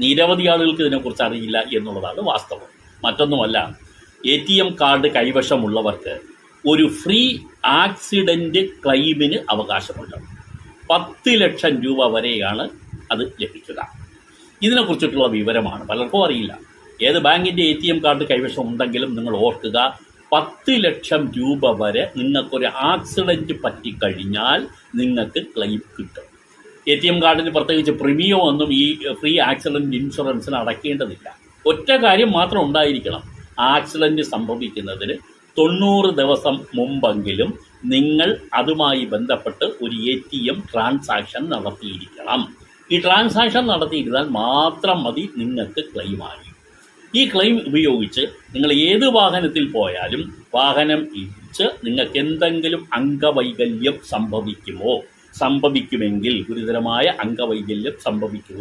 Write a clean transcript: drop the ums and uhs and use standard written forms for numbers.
നിരവധി ആളുകൾക്ക് ഇതിനെക്കുറിച്ച് അറിയില്ല എന്നുള്ളതാണ് വാസ്തവം. മറ്റൊന്നുമല്ല, ATM കാർഡ് കൈവശമുള്ളവർക്ക് ഒരു ഫ്രീ ആക്സിഡൻറ്റ് ക്ലെയിമിന് അവകാശമുണ്ട്. 10 ലക്ഷം രൂപ വരെയാണ് അത് ലഭിക്കുക. ഇതിനെക്കുറിച്ചിട്ടുള്ള വിവരമാണ് പലർക്കും അറിയില്ല. ഏത് ബാങ്കിൻ്റെ ATM കാർഡ് കൈവശം ഉണ്ടെങ്കിലും നിങ്ങൾ ഓർക്കുക, 10 ലക്ഷം രൂപ വരെ നിങ്ങൾക്കൊരു ആക്സിഡൻറ്റ് പറ്റിക്കഴിഞ്ഞാൽ നിങ്ങൾക്ക് ക്ലെയിം കിട്ടും. ATM കാർഡിന് പ്രത്യേകിച്ച് പ്രീമിയം ഒന്നും ഈ ഫ്രീ ആക്സിഡൻറ്റ് ഇൻഷുറൻസിന് അടയ്ക്കേണ്ടതില്ല. ഒറ്റ കാര്യം മാത്രം ഉണ്ടായിരിക്കണം, ആക്സിഡൻറ്റ് സംഭവിക്കുന്നതിന് 90 ദിവസം മുമ്പെങ്കിലും നിങ്ങൾ അതുമായി ബന്ധപ്പെട്ട് ഒരു ATM ട്രാൻസാക്ഷൻ നടത്തിയിരിക്കണം. ഈ ട്രാൻസാക്ഷൻ നടത്തിയിരുന്നാൽ മാത്രം മതി നിങ്ങൾക്ക് ക്ലെയിമായി. ഈ ക്ലെയിം ഉപയോഗിച്ച് നിങ്ങൾ ഏത് വാഹനത്തിൽ പോയാലും വാഹനം ഇടിച്ച് നിങ്ങൾക്ക് എന്തെങ്കിലും അംഗവൈകല്യം സംഭവിക്കുമെങ്കിൽ, ഗുരുതരമായ അംഗവൈകല്യം സംഭവിക്കുക